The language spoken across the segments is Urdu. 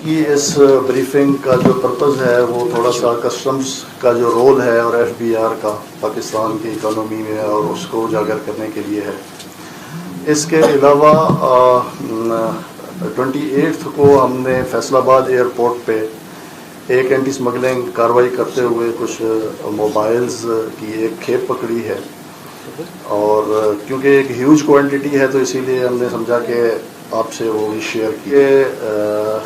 کی اس بریفنگ کا جو پرپز ہے وہ تھوڑا سا کسٹمز کا جو رول ہے اور ایف بی آر کا پاکستان کی اکانومی میں اور اس کو اجاگر کرنے کے لیے ہے. اس کے علاوہ 28 کو ہم نے فیصل آباد ایئرپورٹ پہ ایک اینٹی اسمگلنگ کارروائی کرتے ہوئے کچھ موبائلز کی ایک کھیپ پکڑی ہے، اور کیونکہ ایک ہیوج کوانٹٹی ہے تو اسی لیے ہم نے سمجھا کہ آپ سے وہ بھی شیئر کی.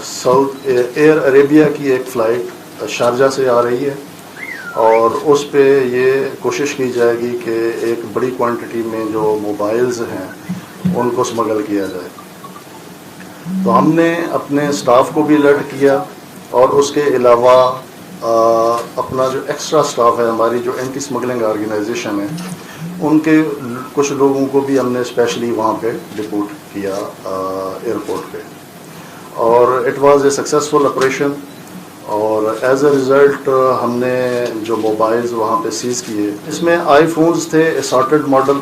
ساؤتھ ایئر عربیہ کی ایک فلائٹ شارجہ سے آ رہی ہے اور اس پہ یہ کوشش کی جائے گی کہ ایک بڑی کوانٹٹی میں جو موبائلز ہیں ان کو اسمگل کیا جائے. تو ہم نے اپنے اسٹاف کو بھی الرٹ کیا اور اس کے علاوہ اپنا جو ایکسٹرا اسٹاف ہے، ہماری جو اینٹی اسمگلنگ آرگنائزیشن ہے، ان کے کچھ لوگوں کو بھی ہم نے اسپیشلی وہاں پہ ڈپورٹ کیا ایئرپورٹ پہ، اور it was a successful operation. اور ایز اے ریزلٹ ہم نے جو موبائلز وہاں پہ سیز کیے، اس میں آئی فونز تھے اسارٹڈ ماڈل،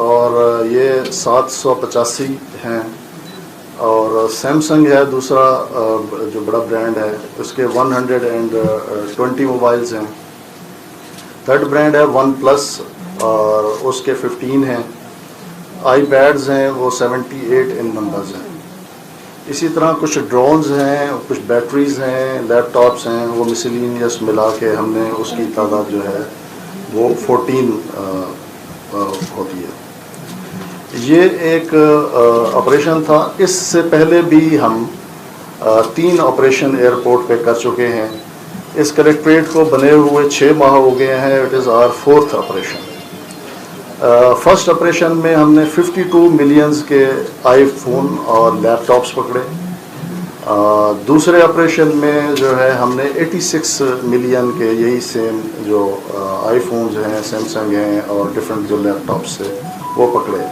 اور یہ 785 ہیں، اور سیمسنگ ہے دوسرا جو بڑا برانڈ ہے، اس کے 120 موبائلز ہیں. تھرڈ برانڈ ہے ون پلس اور اس کے 15 ہیں. آئی پیڈز ہیں وہ 78 ان نمبرز ہیں. اسی طرح کچھ ڈرونز ہیں، کچھ بیٹریز ہیں، لیپ ٹاپس ہیں، وہ مسلینیس ملا کے ہم نے اس کی تعداد جو ہے وہ 14 ہوتی ہے. یہ ایک آپریشن تھا. اس سے پہلے بھی ہم 3 آپریشن ایئرپورٹ پہ کر چکے ہیں. اس کلیکٹریٹ کو بنے ہوئے 6 ماہ ہو گئے ہیں. It is our 4th operation. First operation میں ہم نے 52 ملینز کے آئی فون اور لیپ ٹاپس پکڑے. دوسرے آپریشن میں جو ہے ہم نے 86 ملین کے یہی سیم جو آئی فونز ہیں، سیمسنگ ہیں اور ڈفرینٹ جو لیپ ٹاپس تھے وہ پکڑے.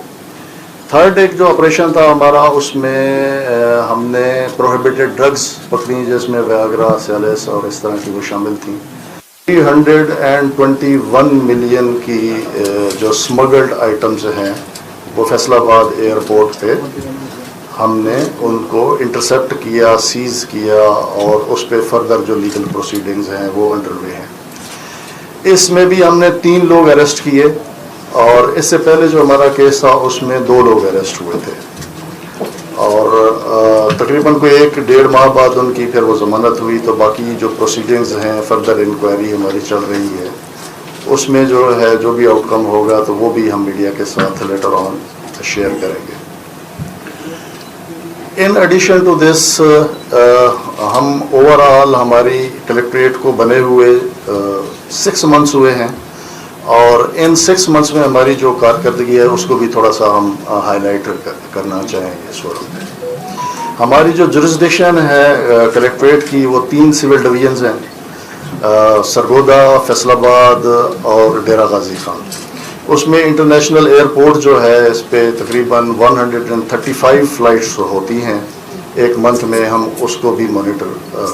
تھرڈ ایک جو آپریشن تھا ہمارا، اس میں ہم نے پروہیبیٹڈ ڈرگز پکڑی، جس میں ویاگرا، سیلس اور اس طرح کی وہ شامل تھیں. 321 ملین کی جو اسمگلڈ آئٹمز ہیں وہ فیصل آباد ایئرپورٹ پہ ہم نے ان کو انٹرسیپٹ کیا، سیز کیا، اور اس پہ فردر جو لیگل پروسیڈنگز ہیں وہ انڈر وے ہیں. اس میں بھی ہم نے 3 لوگ اریسٹ کیے، اور اس سے پہلے جو ہمارا کیس تھا اس میں 2 لوگ اریسٹ ہوئے تھے، اور تقریباً کوئی 1-1.5 ماہ بعد ان کی پھر وہ ضمانت ہوئی. تو باقی جو پروسیڈنگز ہیں، فردر انکوائری ہماری چل رہی ہے، اس میں جو ہے جو بھی آؤٹ کم ہوگا تو وہ بھی ہم میڈیا کے ساتھ لیٹر آن شیئر کریں گے. ان ایڈیشن ٹو دس ہم اوور آل ہماری کلیکٹریٹ کو بنے ہوئے 6 منتھس ہوئے ہیں، اور ان 6 منتھس میں ہماری جو کارکردگی ہے اس کو بھی تھوڑا سا ہم ہائی لائٹ کرنا چاہیں گے. اس وقت ہماری جو جورسڈکشن ہے کلیکٹریٹ کی وہ 3 سول ڈویژنز ہیں، سرگودا، فیصل آباد اور ڈیرہ غازی خان. اس میں انٹرنیشنل ایئرپورٹ جو ہے اس پہ تقریباً 135 فلائٹس ہوتی ہیں ایک منتھ میں، ہم اس کو بھی مانیٹر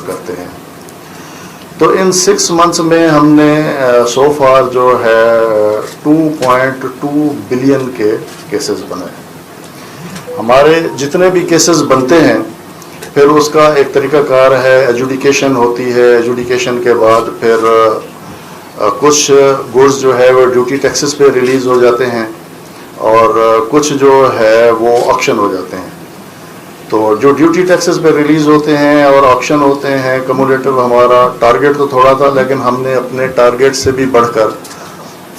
کرتے ہیں. تو ان 6 منتھس میں ہم نے سو فار جو ہے 2.2 بلین کے کیسز بنائے. ہمارے جتنے بھی کیسز بنتے ہیں پھر اس کا ایک طریقہ کار ہے، ایجوڈیکیشن ہوتی ہے. ایجوڈیکیشن کے بعد پھر کچھ گڈز جو ہے وہ ڈیوٹی ٹیکسز پہ ریلیز ہو جاتے ہیں، اور کچھ جو ہے وہ آکشن ہو جاتے ہیں. تو جو ڈیوٹی ٹیکسز پہ ریلیز ہوتے ہیں اور آکشن ہوتے ہیں، کمولیٹو ہمارا ٹارگیٹ تو تھوڑا تھا، لیکن ہم نے اپنے ٹارگیٹ سے بھی بڑھ کر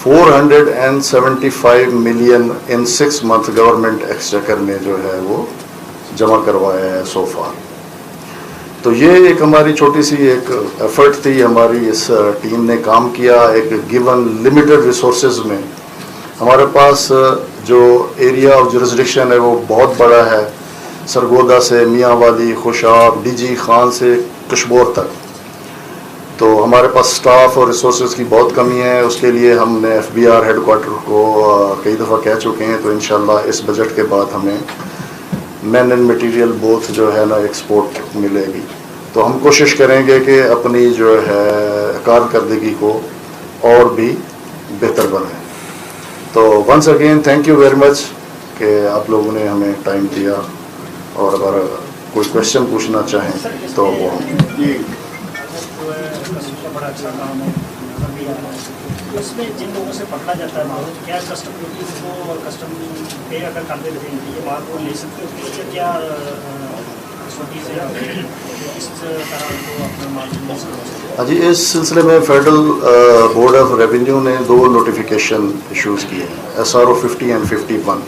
475 ملین ان 6 منتھ گورنمنٹ ایکسچیکر میں جو ہے وہ جمع کروایا ہے سو فار. تو یہ ایک ہماری چھوٹی سی ایک ایفرٹ تھی، ہماری اس ٹیم نے کام کیا. ایک گیون لمیٹڈ ریسورسز میں ہمارے پاس جو ایریا آف جورسڈکشن ہے وہ بہت بڑا ہے، سرگودا سے میاں والی، خوشاب، ڈی جی خان سے کشبور تک. تو ہمارے پاس سٹاف اور ریسورسز کی بہت کمی ہے. اس کے لیے ہم نے F B R headquarter کو کئی دفعہ کہہ چکے ہیں. تو انشاءاللہ اس بجٹ کے بعد ہمیں مین اینڈ مٹیریل بوتھ جو ہے نا ایکسپورٹ ملے گی. تو ہم کوشش کریں گے کہ اپنی جو ہے کارکردگی کو اور بھی بہتر بنائیں. تو once again thank you very much کہ آپ لوگوں نے ہمیں ٹائم دیا اور ہمارا کوئی کوشچن پوچھنا چاہیں تو وہ بڑا اچھا کام ہے اس میں جن لوگوں سے پکڑا جاتا ہے مال کیا کسٹم ڈیوٹی کو اور کسٹم پے اگر کرتے رہتے ہیں یہ مال کو لے سکتے ہو کیا ہاں جی، اس سلسلے میں فیڈرل بورڈ آف ریونیو نے 2 نوٹیفیکیشن ایشوز کیے ہیں، SRO 50 اینڈ 51،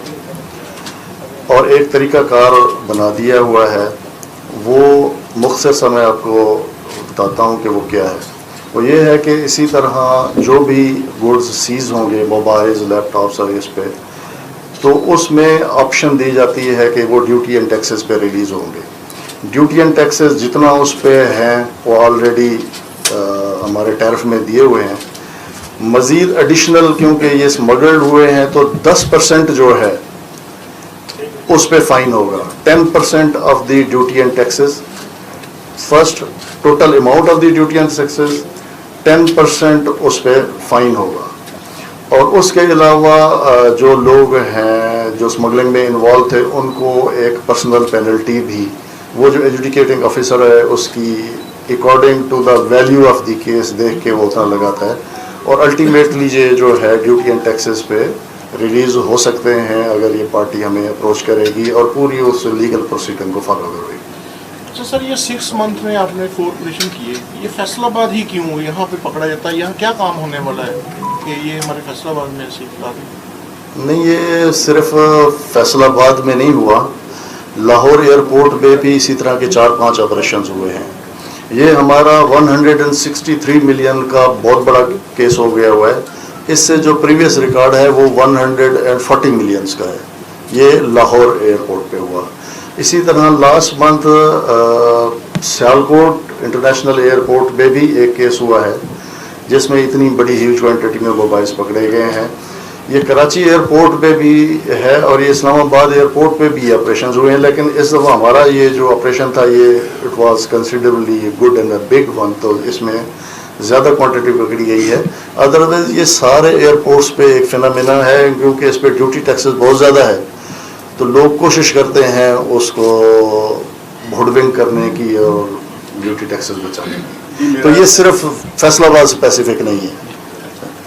اور ایک طریقہ کار بنا دیا ہوا ہے. وہ مختصر سا میں آپ کو بتاتا ہوں کہ وہ کیا ہے. وہ یہ ہے کہ اسی طرح جو بھی گوڈز سیز ہوں گے، موبائلز، لیپ ٹاپس اور اس پہ، تو اس میں آپشن دی جاتی ہے کہ وہ ڈیوٹی اینڈ ٹیکسز پہ ریلیز ہوں گے. ڈیوٹی اینڈ ٹیکسز جتنا اس پہ ہیں وہ آلریڈی ہمارے ٹیرف میں دیے ہوئے ہیں. مزید ایڈیشنل کیونکہ یہ اسمگلڈ ہوئے ہیں تو 10% جو ہے اس پہ فائن ہوگا. 10% of the duty and taxes, first total amount of the duty and taxes 10% اس پہ فائن ہوگا. اور اس کے علاوہ جو لوگ ہیں جو اسمگلنگ میں انوالو تھے ان کو ایک پرسنل پینلٹی بھی وہ جو ایڈجوڈیکیٹنگ آفیسر ہے اس کی according to the value of the case دیکھ کے وہ اتنا لگاتا ہے. اور الٹیمیٹلی یہ جو ہے ڈیوٹی اینڈ ٹیکسز پہ ریلیز ہو سکتے ہیں اگر یہ پارٹی ہمیں اپروچ کرے گی اور پوری اس لیگل پروسیڈنگ کو فالو کرے گی. اچھا سر، یہ 6 منتھ میں آپ نے 4 آپریشن کیے، یہ فیصل آباد ہی کیوں یہاں پہ پکڑا جاتا ہے؟ یہاں کیا کام ہونے والا ہے کہ یہ ہمارے فیصل آباد میں ایسی بات ہے؟ نہیں، یہ صرف فیصل آباد میں نہیں ہوا، لاہور ایئرپورٹ پہ بھی اسی طرح کے 4-5 آپریشنز ہوئے ہیں. یہ ہمارا 163 ملین کا بہت بڑا کیس ہو گیا ہوا ہے. اس سے جو پریویس ریکارڈ ہے وہ 140 ملینز کا ہے. یہ لاہور ایئرپورٹ پہ ہوا. اسی طرح last month Sialkot international airport پہ بھی ایک کیس ہوا ہے جس میں اتنی بڑی ہیوج کوانٹٹی میں موبائلز پکڑے گئے ہیں. یہ کراچی ایئرپورٹ پہ بھی ہے اور یہ اسلام آباد ایئرپورٹ پہ بھی آپریشنز ہوئے ہیں. لیکن اس دفعہ ہمارا یہ جو آپریشن تھا یہ it was considerably good and a big one, تو اس میں زیادہ کوانٹٹی پکڑی گئی ہے. ادروائز یہ سارے ایئرپورٹس پہ ایک فینامینا ہے کیونکہ اس پہ ڈیوٹی ٹیکسز بہت زیادہ ہے تو لوگ کوشش کرتے ہیں اس کو ہوڈ ونگ کرنے کی اور ڈیوٹی ٹیکسز بچانے کی. تو یہ صرف فیصل آباد اسپیسیفک نہیں ہے.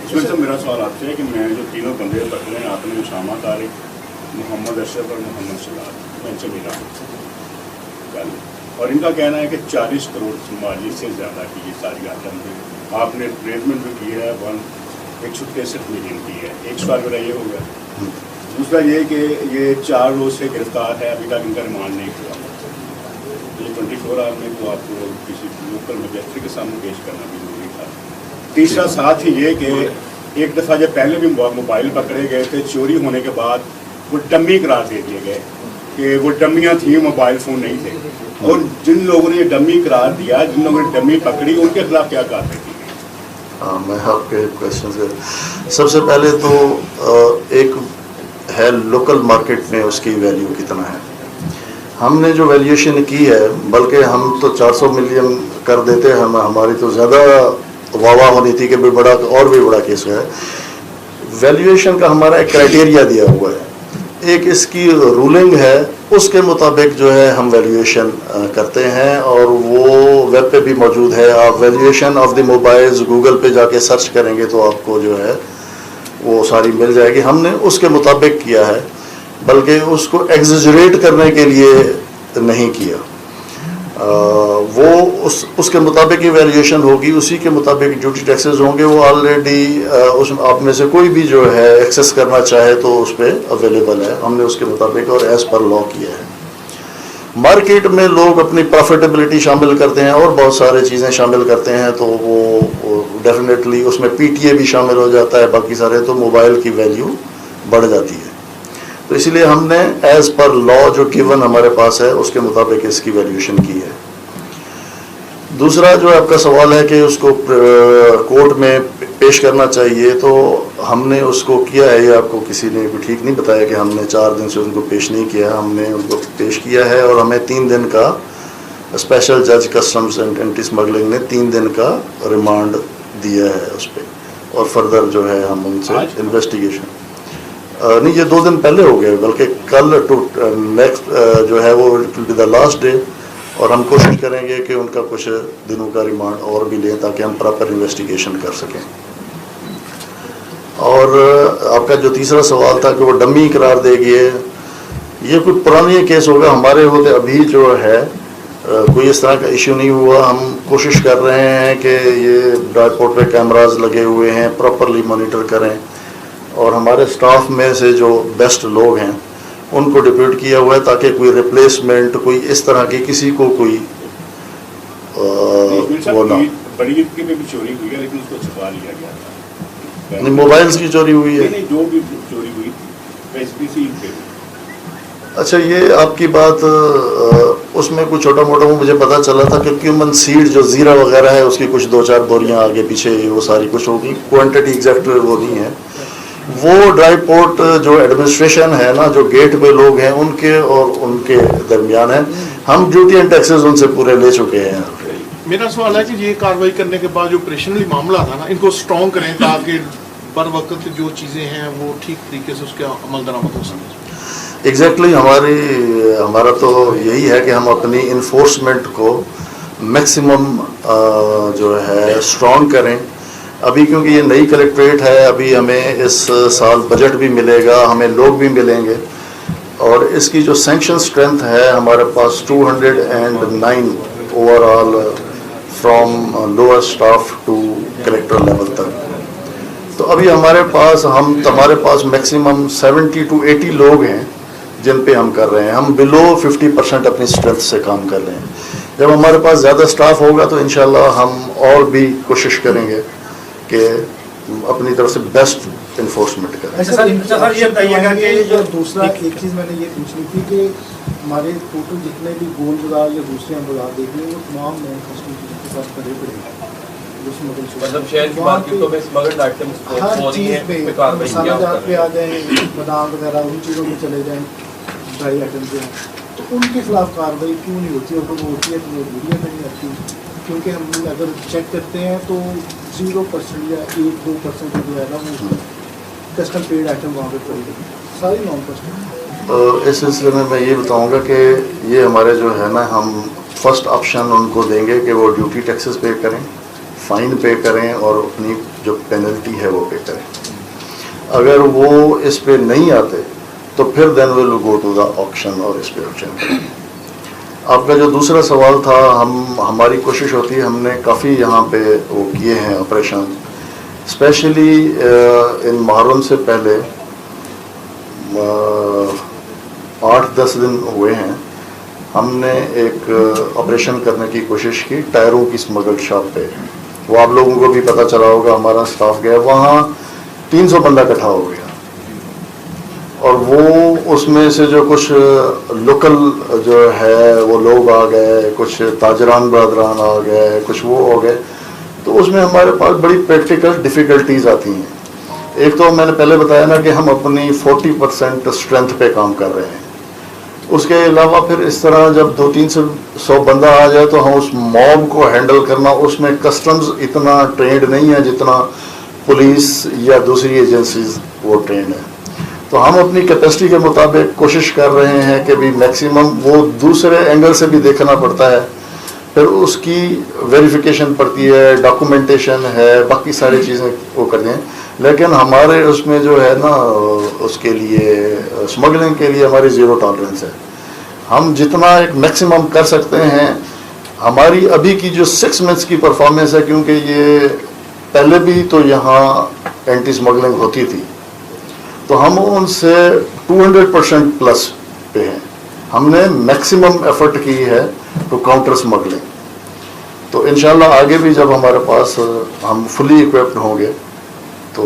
اس میں سے میرا سوال آپ سے ہے کہ میں جو تینوں بندے پکڑے ہیں، آپ نے اسامہ طارق، محمد اشرف اور محمد سلاد، میں ان سے ملا اور ان کا کہنا ہے کہ 40 کروڑ مالی سے زیادہ کی یہ ساری آٹم ہے. آپ نے ٹریٹمنٹ بھی کی ہے 163 ملین کی ہے. ایک سوال میرا یہ ہوگا. دوسرا یہ کہ یہ 4 روز سے گرفتار ہے، ابھی تک ان کا ریمانڈ نہیں ہوا. یہ 24 آور میں تو آپ کو کسی لوکل مجسٹریٹ کے سامنے پیش کرنا بھی ضروری تھا. تیسرا ساتھ ہی یہ کہ ایک دفعہ جب پہلے بھی موبائل پکڑے گئے تھے چوری ہونے کے بعد وہ ڈمی قرار دے دیے گئے کہ وہ ڈمیاں تھیں، موبائل فون نہیں تھے. اور جن لوگوں نے یہ ڈمی قرار دیا، جن لوگوں نے ڈمی پکڑی، ان کے خلاف کیا کارروائی کی گئی؟ میں آپ کے کوشچن سے سب سے پہلے تو ایک ہے لوکل مارکیٹ میں اس کی ویلیو کتنا ہے. ہم نے جو ویلیویشن کی ہے، بلکہ ہم تو 400 ملین کر دیتے ہیں، ہماری تو زیادہ واہ ہونی تھی کہ بڑا اور بھی بڑا کیس ہے. ویلیویشن کا ہمارا ایک کرائٹیریا دیا ہوا ہے، ایک اس کی رولنگ ہے، اس کے مطابق جو ہے ہم ویلیویشن کرتے ہیں اور وہ ویب پہ بھی موجود ہے. آپ valuation of the mobiles Google پہ جا کے سرچ کریں گے تو آپ کو جو ہے وہ ساری مل جائے گی. ہم نے اس کے مطابق کیا ہے، بلکہ اس کو ایگزیجریٹ کرنے کے لیے نہیں کیا. وہ اس کے مطابق ہی ویلیویشن ہوگی، اسی کے مطابق ڈیوٹی ٹیکسز ہوں گے. وہ آلریڈی اس آپ میں سے کوئی بھی جو ہے ایکسیس کرنا چاہے تو اس پہ اویلیبل ہے. ہم نے اس کے مطابق اور ایز پر لا کیا ہے. مارکیٹ میں لوگ اپنی پروفیٹیبلٹی شامل کرتے ہیں اور بہت سارے چیزیں شامل کرتے ہیں تو وہ ڈیفینیٹلی اس میں PTA بھی شامل ہو جاتا ہے، باقی سارے، تو موبائل کی ویلیو بڑھ جاتی ہے. تو اس لیے ہم نے ایز پر لا جو گیون ہمارے پاس ہے اس کے مطابق اس کی ویلیویشن کی ہے. دوسرا جو آپ کا سوال ہے کہ اس کو کورٹ میں پیش کرنا چاہیے، تو ہم نے اس کو کیا ہے. یہ آپ کو کسی نے بھی ٹھیک نہیں بتایا کہ ہم نے 4 دن سے ان کو پیش نہیں کیا. ہم نے ان کو پیش کیا ہے اور ہمیں 3 دن کا اسپیشل جج کسٹمز اینڈ اینٹی اسمگلنگ نے 3 دن کا ریمانڈ دیا ہے اس پہ، اور فردر جو ہے ہم ان سے انویسٹیگیشن نہیں، یہ 2 دن پہلے ہو گئے، بلکہ کل نیکسٹ جو ہے وہ will be the last day. اور ہم کوشش کریں گے کہ ان کا کچھ دنوں کا ریمانڈ اور بھی لیں تاکہ ہم پراپر انویسٹیگیشن کر سکیں. اور آپ کا جو تیسرا سوال تھا کہ وہ ڈمی قرار دے گی ہے، یہ کوئی پرانی کیس ہوگا. ہمارے ہوتے ابھی جو ہے کوئی اس طرح کا ایشو نہیں ہوا. ہم کوشش کر رہے ہیں کہ یہ ڈرائی پورٹ پہ کیمراز لگے ہوئے ہیں، پراپرلی مانیٹر کریں، اور ہمارے سٹاف میں سے جو بیسٹ لوگ ہیں ان کو ڈپیوٹ کیا ہوا ہے تاکہ کوئی ریپلیسمنٹ، کوئی اس طرح کی کسی کو کوئی وہ نہ. بڑی عید کی بھی چوری ہوئی ہے لیکن اس کو چھپا لیا گیا تھا. نہیں، موبائلز کی چوری ہوئی ہے. نہیں، جو بھی چوری ہوئی تھی عید پہ. اچھا، یہ آپ کی بات اس میں کچھ چھوٹا موٹا وہ مجھے پتا چلا تھا کہ کیومن سیڈ جو زیرہ وغیرہ ہے اس کی کچھ 2-4 بوریاں آگے پیچھے وہ ساری کچھ ہوگی. کوانٹٹی ایگزیکٹ وہ نہیں ہے. وہ ڈرائی پورٹ جو ایڈمنسٹریشن ہے نا، جو گیٹ پہ لوگ ہیں ان کے اور ان کے درمیان ہے. ہم ڈیوٹی اینڈ ٹیکسز ان سے پورے لے چکے ہیں. میرا سوال ہے کہ یہ کارروائی کرنے کے بعد جو آپریشنلی معاملہ تھا نا، ان کو اسٹرانگ کریں تاکہ بر وقت جو چیزیں ہیں وہ ٹھیک طریقے سے اس کا عمل درآمد ہو سکے. ایگزیکٹلی ہمارا تو یہی ہے کہ ہم اپنی انفورسمنٹ کو میکسیمم جو ہے اسٹرانگ کریں. ابھی کیونکہ یہ نئی کلیکٹریٹ ہے، ابھی ہمیں اس سال بجٹ بھی ملے گا، ہمیں لوگ بھی ملیں گے، اور اس کی جو سینکشن اسٹرینتھ ہے ہمارے پاس 209 overall from lower staff to collector level تک. تو ابھی ہمارے پاس میکسیمم 70 to 80 لوگ ہیں جن پہ ہم کر رہے ہیں. ہم بلو 50% اپنی اسٹرینتھ سے کام کر رہے ہیں. جب ہمارے پاس زیادہ سٹاف ہوگا تو انشاءاللہ ہم اور بھی کوشش کریں گے کہ اپنی طرف سے بیسٹ انفورسمنٹ کریں. سر یہ بتائیے گا کہ جو دوسرا ایک چیز میں نے یہ پوچھنی تھی کہ ہمارے ٹوٹل جتنے بھی گول بازار یا دوسرے ہم بازار دیکھ لیں وہ تمام نئے کسٹمر کے ساتھ کرے پڑے ہیں. مطلب شہر کی مارکیٹوں میں اسمگلڈ آئٹمس ہر چیز پہ مسالہ جات پہ آ جائیں، بادام وغیرہ ان چیزوں میں چلے جائیں، ڈرائی آئٹم جو ہیں، تو ان کے خلاف کارروائی کیوں نہیں ہوتی؟ اور وہ ہوتی ہے تو وہ بوریاں نہیں آتی، کیونکہ ہم اگر چیک کرتے ہیں تو 0% یا 1-2% جو ہے نا وہ کسٹم پیڈ آئٹم وہاں پہ پڑی ہے، ساری نان کسٹم. اس سلسلے میں یہ بتاؤں گا کہ یہ ہمارے جو ہے نا، ہم فرسٹ آپشن ان کو دیں گے کہ وہ ڈیوٹی ٹیکسز پے کریں، فائن پے کریں اور اپنی جو پینلٹی ہے وہ پے کریں. اگر وہ اس پہ نہیں آتے تو پھر دین ول گو ٹو دا آکشن اور اس پہ آکشن کریں. آپ کا جو دوسرا سوال تھا، ہماری کوشش ہوتی ہے، ہم نے کافی یہاں پہ وہ کیے ہیں آپریشن، اسپیشلی ان محرم سے پہلے 8-10 دن ہوئے ہیں. ہم نے ایک آپریشن کرنے کی کوشش کی ٹائروں کی اسمگلڈ شاپ پہ. وہ آپ لوگوں کو بھی پتہ چلا ہوگا، ہمارا سٹاف گیا وہاں، 300 بندہ اکٹھا ہو گیا، اور وہ اس میں سے جو کچھ لوکل جو ہے وہ لوگ آ گئے، کچھ تاجران برادران آ گئے، کچھ وہ ہو گئے. تو اس میں ہمارے پاس بڑی پریکٹیکل ڈیفیکلٹیز آتی ہیں. ایک تو میں نے پہلے بتایا نا کہ ہم اپنی 40% اسٹرینتھ پہ کام کر رہے ہیں. اس کے علاوہ پھر اس طرح جب 200-300 بندہ آ جائے تو ہم اس موب کو ہینڈل کرنا، اس میں کسٹمز اتنا ٹرینڈ نہیں ہے جتنا پولیس یا دوسری ایجنسیز وہ ٹرینڈ ہے. تو ہم اپنی کیپیسٹی کے مطابق کوشش کر رہے ہیں کہ بھی میکسیمم وہ دوسرے اینگل سے بھی دیکھنا پڑتا ہے، پھر اس کی ویریفیکیشن پڑتی ہے، ڈاکومنٹیشن ہے، باقی ساری چیزیں وہ کرتے ہیں. لیکن ہمارے اس میں جو ہے نا، اس کے لیے اسمگلنگ کے لیے ہماری 0 ٹالرنس ہے. ہم جتنا ایک میکسیمم کر سکتے ہیں. ہماری ابھی کی جو 6 منتھس کی پرفارمنس ہے، کیونکہ یہ پہلے بھی تو یہاں اینٹی اسمگلنگ ہوتی تھی، تو ہم ان سے 200% پلس پہ ہیں. ہم نے میکسیمم ایفرٹ کی ہے ٹو کاؤنٹر اسمگلنگ. تو انشاءاللہ آگے بھی جب ہمارے پاس ہم فلی اکوپڈ ہوں گے تو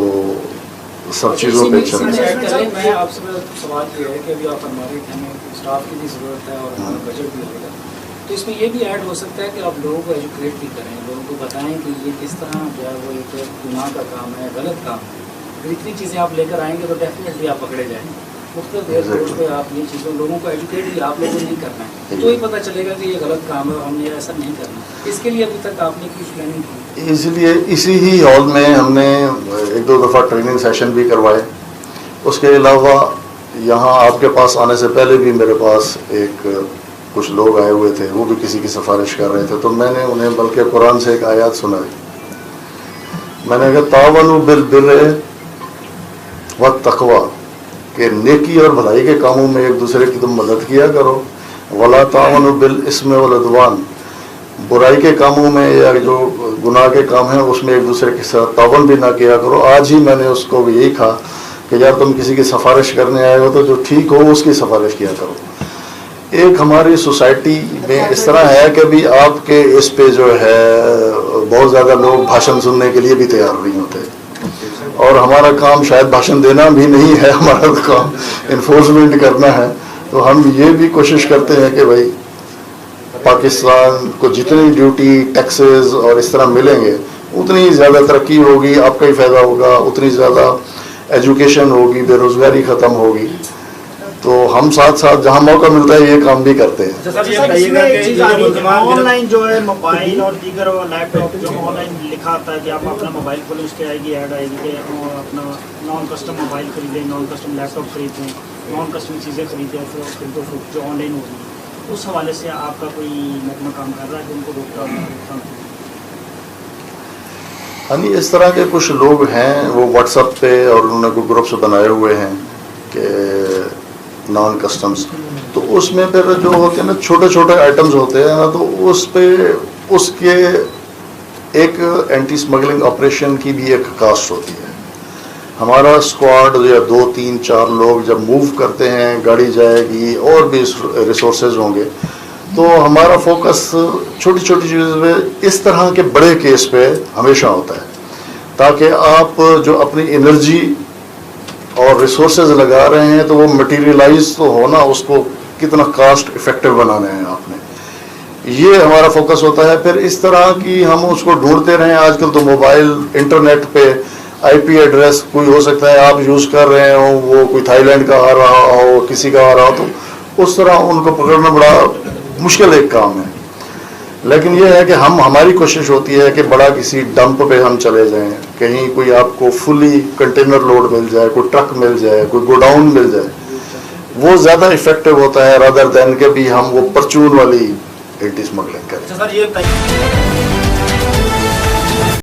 سب چیزوں پہ چلیں. میں آپ سے سوال یہ ہے کہ ابھی آپ ہمارے ہمیں اسٹاف کی بھی ضرورت ہے اور ہمارا بجٹ بھی ہوگا، تو اس میں یہ بھی ایڈ ہو سکتا ہے کہ آپ لوگوں کو ایجوکیٹ بھی کریں، لوگوں کو بتائیں کہ یہ کس طرح جو ہے وہ ایک گناہ کا کام ہے، غلط کام ہے. اگر اتنی چیزیں آپ لے کر آئیں گے تو ڈیفینیٹلی آپ پکڑے جائیں گے. مختلف ایئرپورٹ پہ آپ یہ چیزوں لوگوں کو ایجوکیٹ بھی آپ لوگوں کو نہیں کرنا ہے، تو ہی پتہ چلے گا کہ یہ غلط کام ہے اور ہم نے ایسا نہیں کرنا. اس کے لیے ابھی تک آپ نے کچھ پلاننگ کی؟ اس لیے اسی ہی ہال میں ہم نے 1-2 دفعہ ٹریننگ سیشن بھی کروائے. اس کے علاوہ یہاں آپ کے پاس آنے سے پہلے بھی میرے پاس ایک کچھ لوگ آئے ہوئے تھے, وہ بھی کسی کی سفارش کر رہے تھے, تو میں نے انہیں بلکہ قرآن سے ایک آیات سنائی. میں نے کہا تعاونوا بالبر والتقوی, کہ نیکی اور بھلائی کے کاموں میں ایک دوسرے کی تم مدد کیا کرو, ولا تعاونوا بالاسم والعدوان, برائی کے کاموں میں یا جو گناہ کے کام ہیں اس میں ایک دوسرے کے ساتھ تعاون بھی نہ کیا کرو. آج ہی میں نے اس کو یہی کہا کہ یار تم کسی کی سفارش کرنے آئے ہو تو جو ٹھیک ہو اس کی سفارش کیا کرو. ایک ہماری سوسائٹی میں اس طرح ہے کہ بھی آپ کے اس پہ جو ہے بہت زیادہ لوگ بھاشن سننے کے لیے بھی تیار نہیں ہوتے, اور ہمارا کام شاید بھاشن دینا بھی نہیں ہے, ہمارا کام انفورسمنٹ کرنا ہے. تو ہم یہ بھی کوشش کرتے ہیں کہ بھائی پاکستان کو جتنی ڈیوٹی, ٹیکسز اور اس طرح ملیں گے اتنی زیادہ ترقی ہوگی, آپ کا ہی فائدہ ہوگا, اتنی زیادہ ایجوکیشن ہوگی, بے روزگاری ختم ہوگی. تو ہم ساتھ ساتھ جہاں موقع ملتا ہے یہ کام بھی کرتے ہیں. آن لائن جو ہے موبائل اور دیگر لیپ ٹاپ جو آن لائن لکھا آتا ہے کہ آپ اپنا موبائل کھولیں اس پہ آئے گی ایڈ آئے گی کہ اپنا نان کسٹم موبائل خریدیں, نان کسٹم لیپ ٹاپ خریدیں, نان کسٹم چیزیں خریدیں, جو آن لائن ہوگی, اس حوالے سے آپ کا کوئی محکمہ کام کر رہا ہے کہ ان کو روکتا؟ یعنی اس طرح کے کچھ لوگ ہیں وہ واٹس ایپ پہ اور انہوں نے کوئی گروپس بنائے ہوئے ہیں کہ نان کسٹمز, تو اس میں پھر جو ہوتے ہیں نا چھوٹے چھوٹے آئٹمز ہوتے ہیں نا, تو اس پہ اس کے ایک اینٹی اسمگلنگ آپریشن کی بھی ایک کاسٹ ہوتی ہے. ہمارا اسکواڈ یا 2 3 4 لوگ جب موو کرتے ہیں, گاڑی جائے گی اور بھی ریسورسز ہوں گے, تو ہمارا فوکس چھوٹی چھوٹی چیزوں پہ, اس طرح کے بڑے کیس پہ ہمیشہ ہوتا ہے, تاکہ آپ جو اپنی انرجی اور ریسورسز لگا رہے ہیں تو وہ مٹیریلائز تو ہونا, اس کو کتنا کاسٹ افیکٹو بنانا ہے آپ نے, یہ ہمارا فوکس ہوتا ہے. پھر اس طرح کی ہم اس کو ڈھونڈتے رہیں. آج کل تو موبائل انٹرنیٹ پہ آئی پی ایڈریس کوئی ہو سکتا ہے آپ یوز کر رہے ہوں, وہ کوئی تھائی لینڈ کا آ رہا ہو, کسی کا آ رہا ہو, تو اس طرح ان کو پکڑنا بڑا مشکل ایک کام ہے. لیکن یہ ہے کہ ہماری کوشش ہوتی ہے کہ بڑا کسی ڈمپ پہ ہم چلے جائیں, کہیں کوئی آپ کو فلی کنٹینر لوڈ مل جائے, کوئی ٹرک مل جائے, کوئی گوڈاؤن مل جائے, وہ زیادہ افیکٹو ہوتا ہے رادر دین کہ بھی ہم وہ پرچون والی اینٹی اسمگلنگ کریں. سر یہ